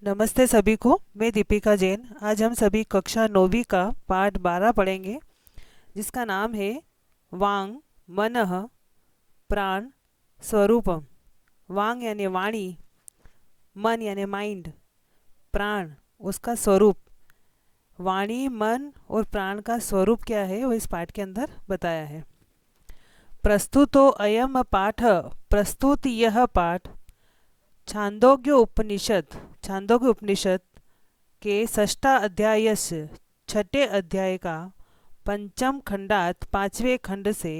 नमस्ते सभी को। मैं दीपिका जैन। आज हम सभी कक्षा 9वीं का पाठ 12 पढ़ेंगे, जिसका नाम है वांग मनः प्राण स्वरूपम। वांग यानी वाणी, मन यानी माइंड, प्राण उसका स्वरूप। वाणी, मन और प्राण का स्वरूप क्या है वो इस पाठ के अंदर बताया है। प्रस्तुतो अयम पाठ, प्रस्तुत यह पाठ छांदोग्य उपनिषद, छांदोग्य उपनिषद के षष्ठा अध्याय से छठे अध्याय का पंचम खंडात पांचवें खंड से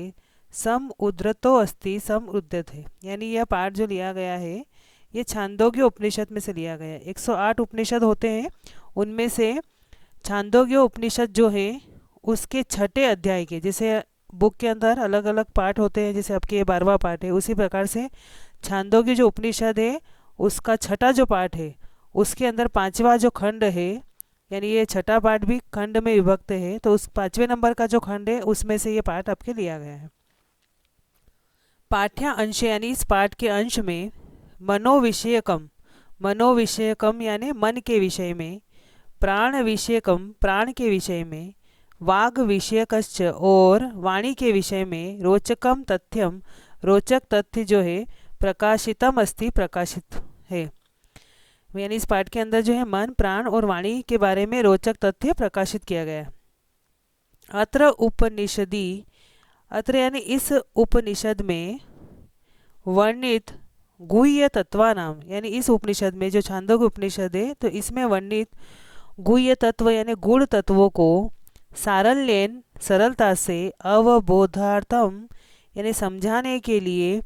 सम उद्धृतो अस्ति, सम उद्धृत है। यानी यह पाठ जो लिया गया है ये छांदोग्य उपनिषद में से लिया गया है। 108 उपनिषद होते हैं, उनमें से छांदोग्य उपनिषद जो है उसके छठे अध्याय के, जैसे बुक के अंदर अलग अलग पाठ होते हैं, जैसे आपके ये 12वां पाठ है, उसी प्रकार से छांदोग्य जो उपनिषद है उसका छठा जो पाठ है उसके अंदर पांचवा जो खंड है, यानी ये छठा पाठ भी खंड में विभक्त है, तो उस पांचवें नंबर का जो खंड है उसमें से ये पाठ आपके लिया गया है। पाठ्य अंश यानी इस पाठ के अंश में मनोविषयकम, मनोविषयकम यानी मन के विषय में, प्राण विषयकम प्राण के विषय में, वाग विषयकश्च और वाणी के विषय में, रोचकम तथ्यम रोचक तथ्य जो है प्रकाशितम अस्ति, प्रकाशित है। यानी इस पाठ के अंदर जो है मन, प्राण और वाणी के बारे में रोचक तथ्य प्रकाशित किया गया है। अत्र उपनिषदि, अत्र यानी इस उपनिषद में वर्णित गुह्य तत्वानाम, यानी इस उपनिषद में जो छांदोग्य उपनिषद है तो इसमें वर्णित गुह्य तत्व यानी गुण तत्वों को सारल्यन सरलता से अवबोधार्थम यानी समझाने के लिए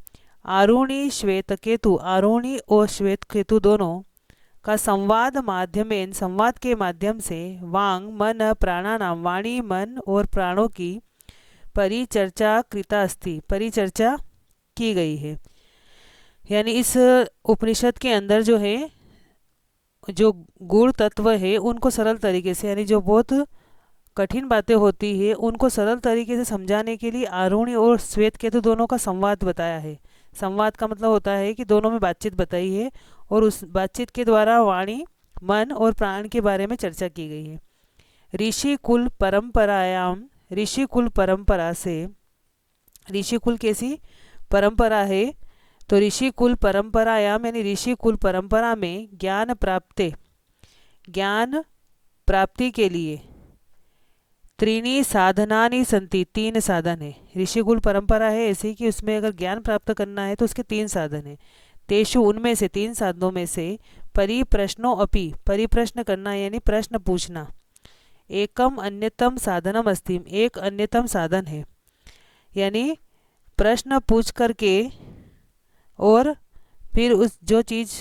आरुणि श्वेत केतु, आरुणि और श्वेत केतु दोनों का संवाद माध्यमेन, संवाद के माध्यम से वांग मन प्राणानाम, वाणी मन और प्राणों की परिचर्चा कृता अस्ति, परिचर्चा की गई है। यानी इस उपनिषद के अंदर जो है जो गुण तत्व है उनको सरल तरीके से, यानी जो बहुत कठिन बातें होती है उनको सरल तरीके से समझाने के लिए आरुणि और श्वेत केतु दोनों का संवाद बताया है। संवाद का मतलब होता है कि दोनों में बातचीत बताई है और उस बातचीत के द्वारा वाणी, मन और प्राण के बारे में चर्चा की गई है। ऋषि कुल परंपरायाम, ऋषि कुल परंपरा से, ऋषि कुल कैसी परंपरा है तो ऋषि कुल परंपरायाम यानी ऋषि कुल परंपरा में ज्ञान प्राप्ते, ज्ञान प्राप्ति के लिए त्रीणी साधनानि संति, तीन साधन है। ऋषिकुल परंपरा है ऐसी कि उसमें अगर ज्ञान प्राप्त करना है तो उसके तीन साधन है। तेषु उनमें से, तीन साधनों में से, परिप्रश्नो अपि, परिप्रश्न करना यानी प्रश्न पूछना, एकम अन्यतम साधनम अस्ति, एक अन्यतम साधन है। यानी प्रश्न पूछ करके और फिर उस जो चीज़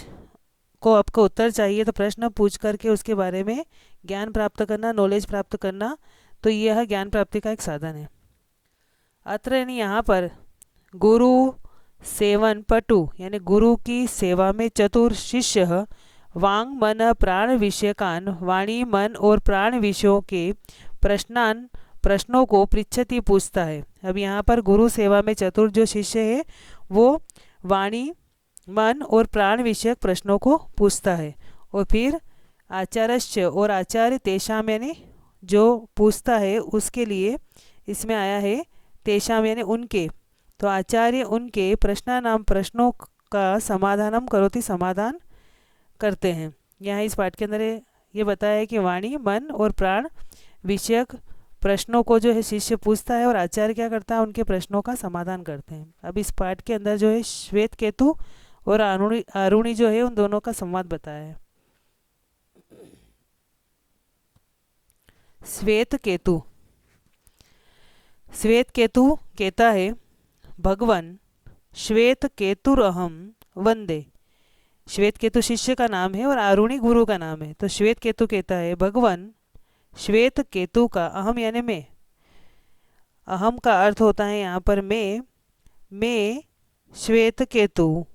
को आपको उत्तर चाहिए तो प्रश्न पूछ करके उसके बारे में ज्ञान प्राप्त करना, नॉलेज प्राप्त करना, तो यह ज्ञान प्राप्ति का एक साधन है। अत्र यानी यहाँ पर गुरु सेवन पटु यानी गुरु की सेवा में चतुर शिष्य वांग मन प्राण विषयकान, वाणी मन और प्राण विषयों के प्रश्नान, प्रश्नों को पृच्छति पूछता है। अब यहाँ पर गुरु सेवा में चतुर जो शिष्य है वो वाणी, मन और प्राण विषयक प्रश्नों को पूछता है। और फिर आचार्य और आचार्य तेषाम यानी जो पूछता है उसके लिए इसमें आया है तेषाम यानी उनके, तो आचार्य उनके प्रश्नानाम, प्रश्नों का समाधानम करोति, समाधान करते हैं। यहाँ इस पाठ के अंदर ये बताया है कि वाणी, मन और प्राण विषयक प्रश्नों को जो है शिष्य पूछता है और आचार्य क्या करता है, उनके प्रश्नों का समाधान करते हैं। अब इस पाठ के अंदर जो है श्वेत केतु और आरुणि जो है उन दोनों का संवाद बताया है। श्वेत केतु, श्वेत केतु कहता है भगवान श्वेत केतुरहम वंदे, श्वेत केतु शिष्य का नाम है और आरुणि गुरु का नाम है। तो श्वेत केतु कहता है भगवान श्वेत केतु का, अहम यानी मैं, अहम का अर्थ होता है यहाँ पर मैं श्वेत केतु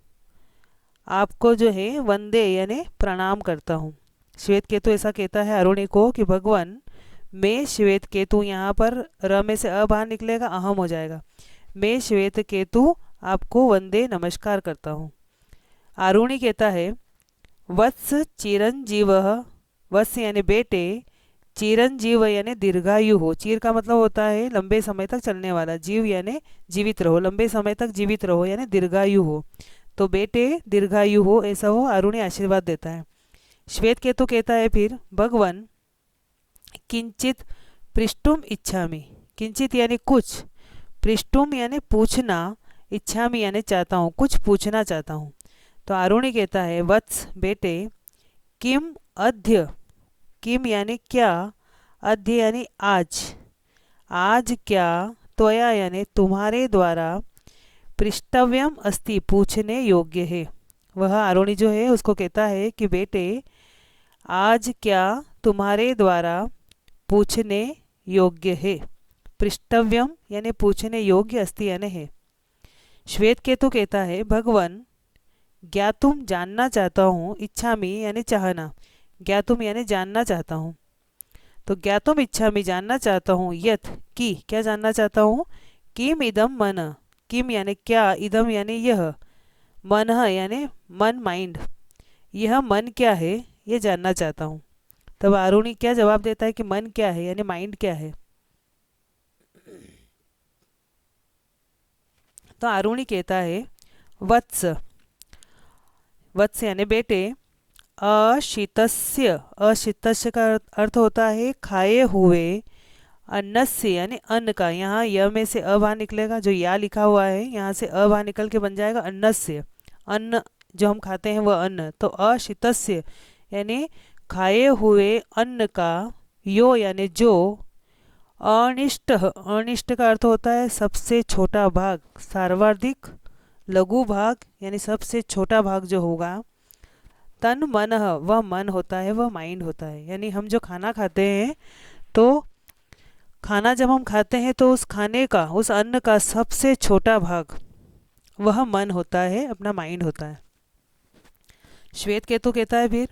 आपको जो है वंदे यानी प्रणाम करता हूँ। श्वेत केतु ऐसा कहता है आरुणि को कि भगवान मैं श्वेत केतु, यहाँ पर र में से अ बाहर निकलेगा, अहम हो जाएगा, मैं श्वेत केतु आपको वंदे नमस्कार करता हूँ। आरुणि कहता है वत्स चिरंजीव, वत्स यानी बेटे, चिरंजीव यानी दीर्घायु हो। चिर का मतलब होता है लंबे समय तक चलने वाला, जीव यानी जीवित रहो, लंबे समय तक जीवित रहो यानी दीर्घायु हो। तो बेटे दीर्घायु हो ऐसा हो, अरुणी आशीर्वाद देता है। श्वेत केतु कहता है फिर भगवान किंचित पृष्ठुम इच्छामि, किंचित यानी कुछ, पृष्ठुम यानी पूछना, इच्छामि यानी चाहता हूँ, कुछ पूछना चाहता हूँ। तो अरुणी कहता है वत्स बेटे, किम अद्य, किम यानी क्या, अद्य यानी आज, आज क्या, त्वया यानी तुम्हारे द्वारा, पृष्ठव्यम अस्ति पूछने योग्य है। वह अरुणी जो है उसको कहता है कि बेटे आज क्या तुम्हारे द्वारा पूछने योग्य है। पृष्ठव्यम यानी पूछने योग्य, अस्ति यानी है। श्वेत केतु कहता है भगवान ज्ञातुम जानना चाहता हूँ, इच्छामि यानी चाहना, ज्ञातुम यानी जानना चाहता हूँ। तो ज्ञातुम इच्छामि जानना चाहता हूँ, यथ की क्या जानना चाहता हूँ, किम इदम मन, किम यानी क्या, इदम यानी यह, मन यानी मन माइंड, यह मन क्या है ये जानना चाहता हूँ। तब अरुणी क्या जवाब देता है कि मन क्या है यानी माइंड क्या है। तो अरुणी कहता है वत्स, वत्स यानी बेटे, अशितस्य, अशितस्य का अर्थ होता है खाए हुए, अन्नस्य यानी अन्न का, यहाँ य में से अ बाहर निकलेगा, जो या लिखा हुआ है यहाँ से अ बाहर निकल के बन जाएगा अन्नस्य, अन्न जो हम खाते हैं वह अन्न। तो अशितस्य यानी खाए हुए अन्न का, यो यानी जो, अनिष्ट, अनिष्ट का अर्थ होता है सबसे छोटा भाग, सार्वधिक लघु भाग यानी सबसे छोटा भाग जो होगा। तन मन, वह मन होता है, वह माइंड होता है। यानी हम जो खाना खाते हैं, तो खाना जब हम खाते हैं तो उस खाने का, उस अन्न का सबसे छोटा भाग वह मन होता है, अपना माइंड होता है। श्वेत केतु कहता है फिर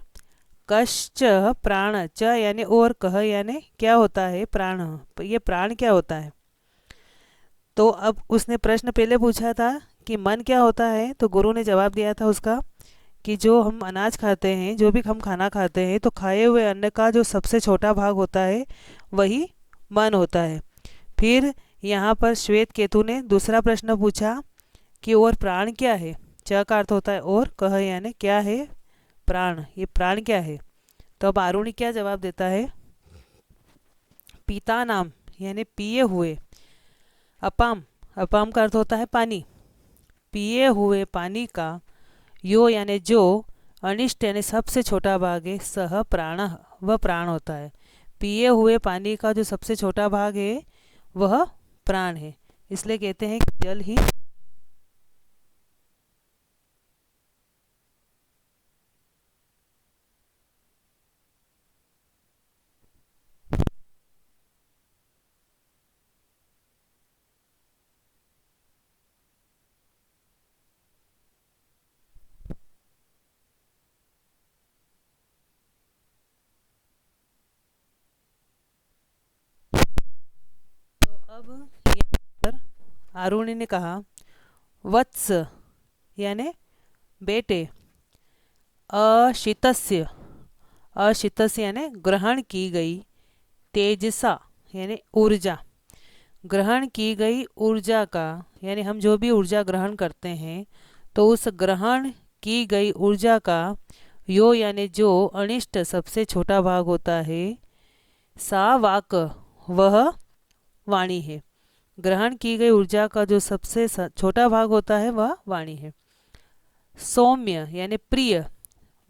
कश्च प्राण, च यानी और, कह यानी क्या होता है, प्राण, ये प्राण क्या होता है। तो अब उसने प्रश्न पहले पूछा था कि मन क्या होता है, तो गुरु ने जवाब दिया था उसका कि जो हम अनाज खाते हैं, जो भी हम खाना खाते हैं, तो खाए हुए अन्न का जो सबसे छोटा भाग होता है वही मन होता है। फिर यहाँ पर श्वेत केतु ने दूसरा प्रश्न पूछा कि और प्राण क्या है, च का अर्थ होता है और, कह यानी क्या है, प्राण, ये प्राण क्या है। तो अब अरुणी क्या जवाब देता है, पीता नाम यानी पिए हुए, अपाम, अपाम का अर्थ होता है पानी, पिए हुए पानी का, यो यानी जो, अनिष्ट यानी सबसे छोटा भाग है, सह प्राण, वह प्राण होता है। पिए हुए पानी का जो सबसे छोटा भाग है वह प्राण है, इसलिए कहते हैं कि जल ही। तो अब यहाँ पर अरुणी ने कहा वत्स यानी बेटे, अशितस्य, अशितस्य यानी ग्रहण की गई, तेजसा यानी ऊर्जा, ग्रहण की गई ऊर्जा का, यानी हम जो भी ऊर्जा ग्रहण करते हैं तो उस ग्रहण की गई ऊर्जा का, यो यानी जो, अनिष्ट सबसे छोटा भाग होता है, सा वाक, वह वाणी है। ग्रहण की गई ऊर्जा का जो सबसे छोटा भाग होता है वह वाणी है। सौम्य यानी प्रिय,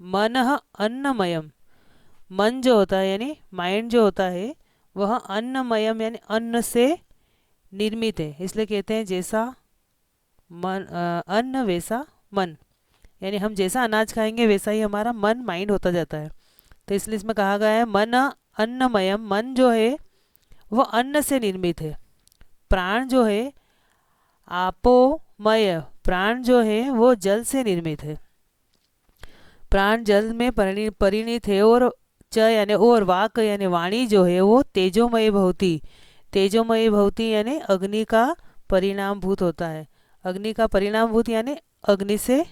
मन अन्नमयम, मन जो होता है यानी माइंड जो होता है वह अन्नमयम यानी अन्न से निर्मित है, इसलिए कहते हैं जैसा मन अन्न वैसा मन, यानी हम जैसा अनाज खाएंगे वैसा ही हमारा मन माइंड होता जाता है। तो इसलिए इसमें कहा गया है मन अन्नमयम, मन जो है वह अन्न से निर्मित है। प्राण जो है आपोमय, प्राण जो है वो जल से निर्मित है, प्राण जल में परिणित है। और च यानी और, वाक यानी वाणी जो है वो तेजोमय भवती, तेजोमय भवती यानी अग्नि का परिणाम भूत होता है, अग्नि का परिणाम भूत यानी अग्नि से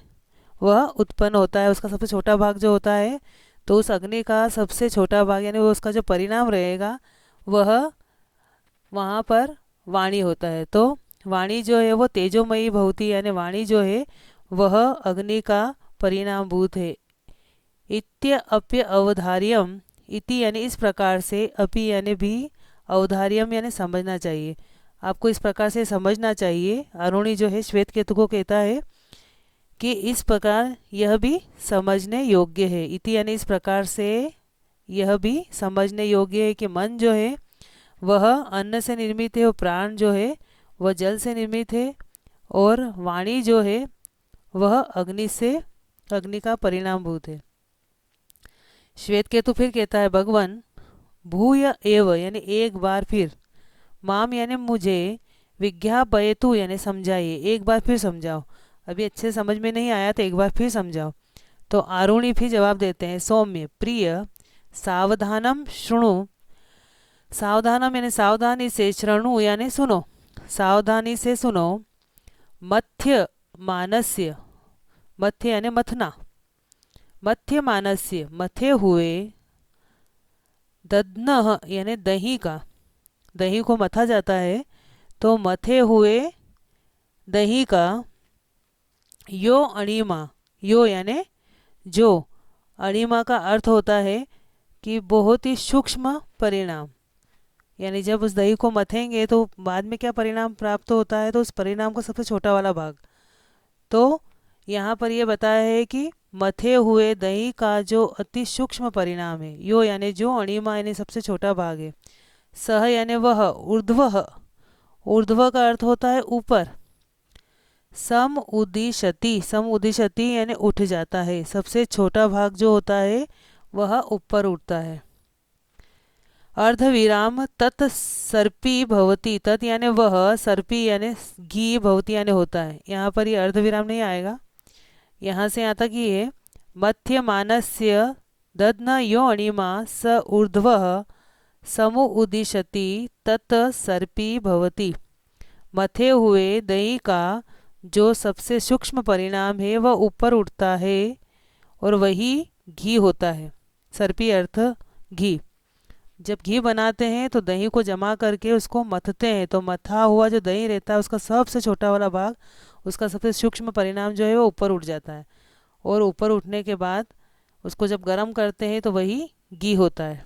वह उत्पन्न होता है, उसका सबसे छोटा भाग जो होता है, तो उस अग्नि का सबसे छोटा भाग यानी वो उसका जो परिणाम रहेगा वह वहाँ पर वाणी होता है। तो वाणी जो है वो तेजोमयी भवती यानी वाणी जो है वह अग्नि का परिणाम भूत है। इत्य अप्य अवधार्यम, इति यानी इस प्रकार से, अपि यानी भी, अवधार्यम यानी समझना चाहिए। आपको इस प्रकार से समझना चाहिए। अरुणी जो है श्वेत केतु को कहता है कि इस प्रकार यह भी समझने योग्य है। इति यानी इस प्रकार से यह भी समझने योग्य है कि मन जो है वह अन्न से निर्मित है और प्राण जो है वह जल से निर्मित है और वाणी जो है वह अग्नि का परिणामभूत है। श्वेत केतु फिर कहता है भगवान भूय एव यानी एक बार फिर, माम यानी मुझे, विज्ञापयतु यानी समझाइए, एक बार फिर समझाओ, अभी अच्छे समझ में नहीं आया तो एक बार फिर समझाओ। तो आरुणी फिर जवाब देते हैं सौम्य प्रिय सावधानम शृणु, सावधानम यानी सावधानी से, शृणु यानी सुनो, सावधानी से सुनो, मथ्य मानस्य, मथ्य यानी मथना, मथ्य मानस्य मथे हुए, दध्न यानी दही का, दही को मथा जाता है, तो मथे हुए दही का, यो अणिमा, यो यानी जो, अणिमा का अर्थ होता है कि बहुत ही सूक्ष्म परिणाम, यानी जब उस दही को मथेंगे तो बाद में क्या परिणाम प्राप्त होता है, तो उस परिणाम का सबसे छोटा वाला भाग। तो यहाँ पर ये बताया है कि मथे हुए दही का जो अति सूक्ष्म परिणाम है, यो यानी जो, अणिमा यानी सबसे छोटा भाग है, सह यानी वह, ऊर्ध्व, ऊर्ध्व का अर्थ होता है ऊपर, सम उदिशति, सम उदिशति यानी उठ जाता है, सबसे छोटा भाग जो होता है वह ऊपर उठता है। अर्धविराम तत् सर्पी भवती, तत् यानी वह, सर्पी यानी घी, भवती यानी होता है, यहाँ पर ये अर्धविराम नहीं आएगा, यहाँ से यहाँ तक ही है। मध्य मानस्य दध्न यो अणिमा स ऊर्ध्व समु उदिशति तत् सर्पी भवती, मथे हुए दही का जो सबसे सूक्ष्म परिणाम है वह ऊपर उठता है और वही घी होता है। सर्पी अर्थ घी। जब घी बनाते हैं तो दही को जमा करके उसको मथते हैं, तो मथा हुआ जो दही रहता है उसका सबसे छोटा वाला भाग, उसका सबसे सूक्ष्म परिणाम जो है वो ऊपर उठ जाता है, और ऊपर उठने के बाद उसको जब गर्म करते हैं तो वही घी होता है।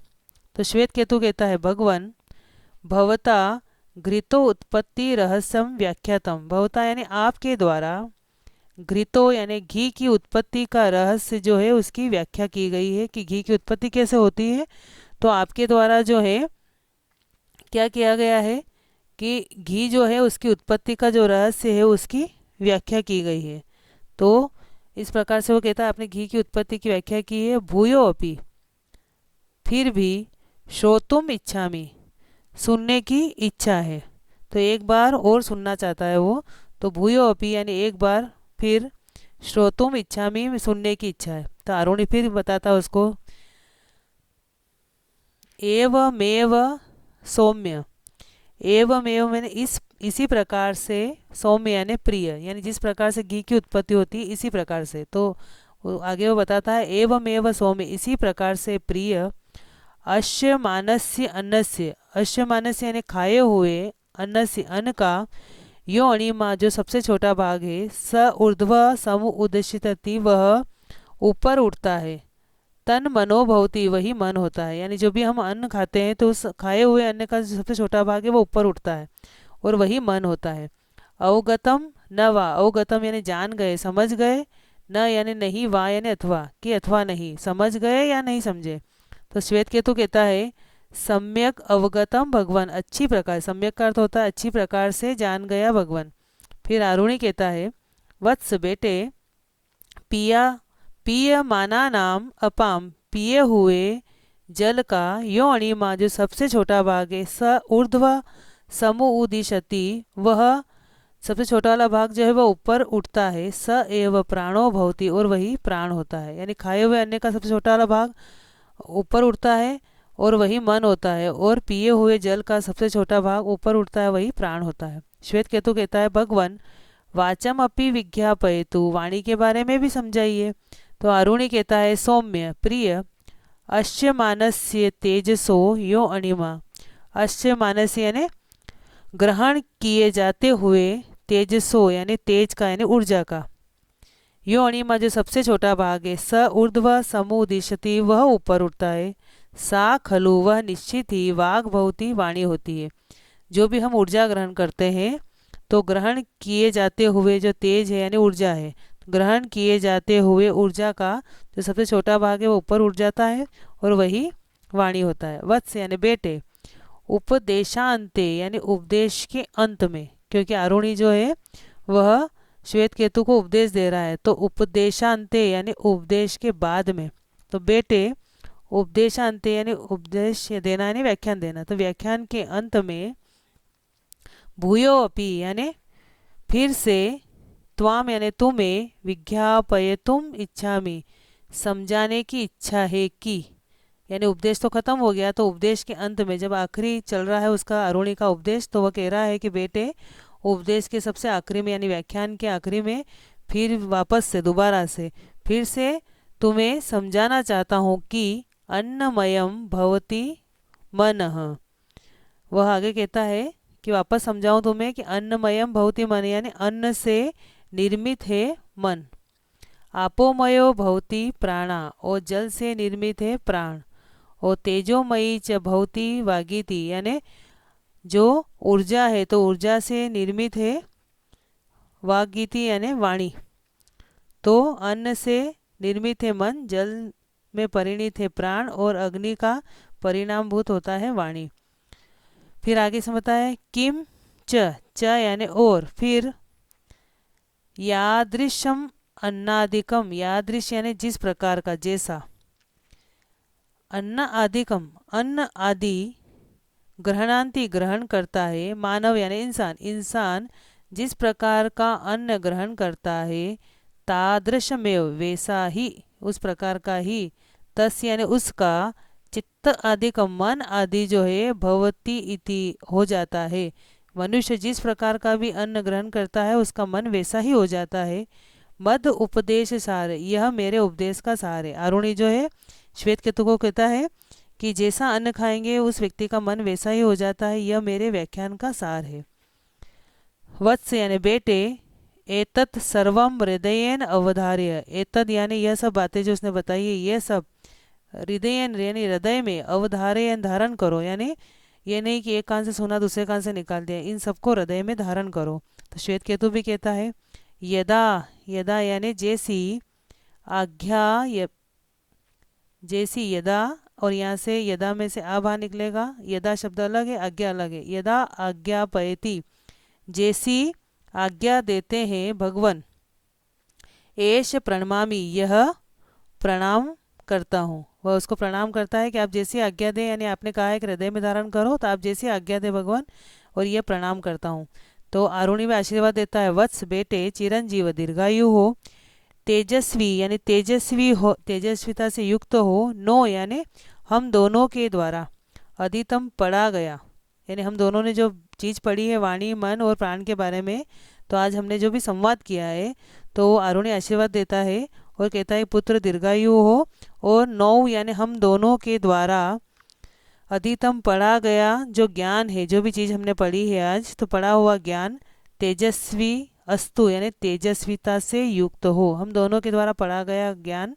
तो श्वेत केतु कहता है भगवान भवता घृतो उत्पत्ति रहस्यम व्याख्यातम, भवता यानी आपके द्वारा, घृतो यानी घी की उत्पत्ति का रहस्य जो है उसकी व्याख्या की गई है कि घी की उत्पत्ति कैसे होती है। तो आपके द्वारा जो है क्या किया गया है कि घी जो है उसकी उत्पत्ति का जो रहस्य है उसकी व्याख्या की गई है। तो इस प्रकार से वो कहता है आपने घी की उत्पत्ति की व्याख्या की है। भूयो अपि, फिर भी, श्रोतुम इच्छामि, सुनने की इच्छा है, तो एक बार और सुनना चाहता है वो। तो भूयो अपि यानी एक बार फिर, श्रोतुम इच्छामि सुनने की इच्छा है। तो आरुणि फिर बताता है उसको एवमेव सौम्य, एवमेव मैंने इसी प्रकार से, सौम्य यानी प्रिय, यानी जिस प्रकार से घी की उत्पत्ति होती है इसी प्रकार से। तो आगे वो बताता है एवमेव सौम्य, इसी प्रकार से प्रिय, अश्य मानस्य अन्नस्य, अश्य मानस्य यानी खाए हुए, अन्नस्य अन्न का, यो अणिमा जो सबसे छोटा भाग है, स ऊर्ध्व समु उदिशति वह ऊपर उठता है, तन मनोभवती वही मन होता है, यानी जो भी हम अन्न खाते हैं तो उस खाए हुए अन्न का जो सबसे छोटा भाग है वो ऊपर उठता है और वही मन होता है। अवगतम न वा, अवगतम यानी जान गए, समझ गए, न यानी नहीं, वा यानी अथवा, कि अथवा नहीं, समझ गए या नहीं समझे। तो श्वेत केतु कहता है सम्यक अवगतम भगवान, अच्छी प्रकार, सम्यक का अर्थ होता है अच्छी प्रकार से जान गया भगवान। फिर आरुणि कहता है वत्स बेटे, पिया पिय माना नाम अपाम, पिए हुए जल का, यो अणिमा जो सबसे छोटा भाग है, स ऊर्ध्व समु उदिशति वह सबसे छोटा वाला भाग जो है वह ऊपर उठता है, स एव प्राणो भवति और वही प्राण होता है, यानी खाए हुए अन्न का सबसे छोटा वाला भाग ऊपर उठता है और वही मन होता है, और पिए हुए जल का सबसे छोटा भाग ऊपर उठता है वही प्राण होता है। श्वेत केतु कहता है भगवान वाचम अपि विज्ञापयतु, वाणी के बारे में भी समझाइए। तो आरुणि कहता है सौम्य प्रिय, अश्य मानस्य तेजसो यो अणिमा। अश्य मानस्य यानी ग्रहण किए जाते हुए, तेजसो यानी तेज का यानी ऊर्जा का, यो अणिमा जो सबसे छोटा भाग है, स ऊर्ध्व समुदिशति वह ऊपर उठता है, सा खलु वह निश्चित ही, वाग भवती वाणी होती है। जो भी हम ऊर्जा ग्रहण करते हैं तो ग्रहण किए जाते हुए जो तेज है यानी ऊर्जा है, ग्रहण किए जाते हुए ऊर्जा का जो सबसे छोटा भाग है वो ऊपर उठ जाता है और वही वाणी होता है। वत्स यानी बेटे, उपदेशांते यानी उपदेश के अंत में, क्योंकि आरुणि जो है वह श्वेत केतु को उपदेश दे रहा है, तो उपदेशांते यानी उपदेश के बाद में। तो बेटे उपदेशांते यानी उपदेश देना यानी व्याख्यान देना, तो व्याख्यान के अंत में भूयो अपि यानी फिर से, त्वाम यानी तुम्हें, विज्ञापयतुम इच्छामि समझाने की इच्छा है कि, यानी उपदेश तो खत्म हो गया, तो उपदेश के अंत में जब आखिरी चल रहा है उसका आरुणि का उपदेश, तो वह कह रहा है कि बेटे उपदेश के सबसे आखिरी में यानी व्याख्यान के आखिरी में फिर वापस से दोबारा से फिर से तुम्हें समझाना चाहता हूँ कि अन्नमयम भवति मनः। वह आगे कहता है कि वापस समझाऊं तुम्हें कि अन्नमयम भवति मन यानी अन्न से निर्मित है मन, आपोमयो भवति प्राणा और जल से निर्मित है प्राण, और तेजोमयी च भवति वागीति यानी जो ऊर्जा है तो ऊर्जा से निर्मित है वागीति यानी वाणी। तो अन्न से निर्मित है मन, जल में परिणित है प्राण और अग्नि का परिणामभूत होता है वाणी। फिर आगे समझता है किम च यानी और, फिर यादृशम अन्नादिकम, यादृश यानी जिस प्रकार का जैसा, अन्न आदिकम अन्न आदि, ग्रहणांति ग्रहण करता है, मानव यानी इंसान, इंसान जिस प्रकार का अन्न ग्रहण करता है, तादृशमेव वैसा ही उस प्रकार का ही, तस् यानी उसका, चित्त आदि का मन आदि जो है भवती इति हो जाता है। मनुष्य जिस प्रकार का भी अन्न ग्रहण करता है उसका मन वैसा ही हो जाता है। मद उपदेश सार, यह मेरे उपदेश का सार है। आरुणि जो है श्वेत केतु को कहता है कि जैसा अन्न खाएंगे उस व्यक्ति का मन वैसा ही हो जाता है, यह मेरे व्याख्यान का सार है। वत्स यानी बेटे, एतत् सर्वम हृदयेन अवधार्य, एतद यानी यह सब बातें जो उसने बताई है ये सब हृदयन यानी हृदय में, अवधार्य धारण करो, यानी ये नहीं कि एक कान से सुना दूसरे कान से निकाल दिया, इन सबको हृदय में धारण करो। तो श्वेत केतु भी कहता है यदा, यदा यानी जैसी, आज्ञा जैसी यदा, और यहाँ से यदा में से आ बाहर निकलेगा, यदा शब्द अलग है आज्ञा अलग है। यदा आज्ञापयति जैसी आज्ञा देते हैं भगवान, एष प्रणमामि यह प्रणाम करता हूँ, वह उसको प्रणाम करता है कि आप जैसी आज्ञा दें, यानी आपने कहा है कि हृदय में धारण करो, तो आप जैसी आज्ञा दे भगवान, और यह प्रणाम करता हूँ। तो आरुणि में आशीर्वाद देता है, वत्स बेटे चिरंजीव दीर्घायु हो, तेजस्वी यानी तेजस्वी हो, तेजस्विता से युक्त हो, नो यानी हम दोनों के द्वारा, अधितम पढ़ा गया यानी हम दोनों ने जो चीज़ पढ़ी है वाणी मन और प्राण के बारे में, तो आज हमने जो भी संवाद किया है, तो आरुणि आशीर्वाद देता है और कहता है पुत्र दीर्घायु हो, और नौ यानी हम दोनों के द्वारा, अधितम पढ़ा गया जो ज्ञान है, जो भी चीज़ हमने पढ़ी है आज, तो पढ़ा हुआ ज्ञान, तेजस्वी अस्तु यानी तेजस्विता से युक्त हो, हम दोनों के द्वारा पढ़ा गया ज्ञान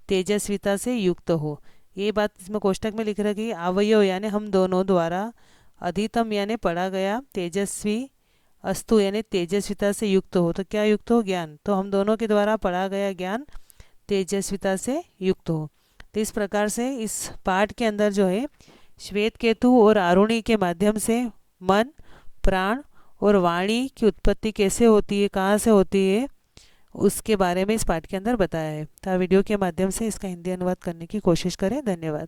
तेजस्विता से युक्त हो। ये बात इसमें कोष्टक में लिख रखी है, आवयो यानी हम दोनों द्वारा, अधितम यानी पढ़ा गया, तेजस्वी अस्तु यानी तेजस्विता से युक्त हो, तो क्या युक्त हो, ज्ञान, तो हम दोनों के द्वारा पढ़ा गया ज्ञान तेजस्विता से युक्त हो। तो इस प्रकार से इस पाठ के अंदर जो है श्वेत केतु और आरुणि के माध्यम से मन, प्राण और वाणी की उत्पत्ति कैसे होती है, कहाँ से होती है, उसके बारे में इस पाठ के अंदर बताया है। तो वीडियो के माध्यम से इसका हिंदी अनुवाद करने की कोशिश करें। धन्यवाद।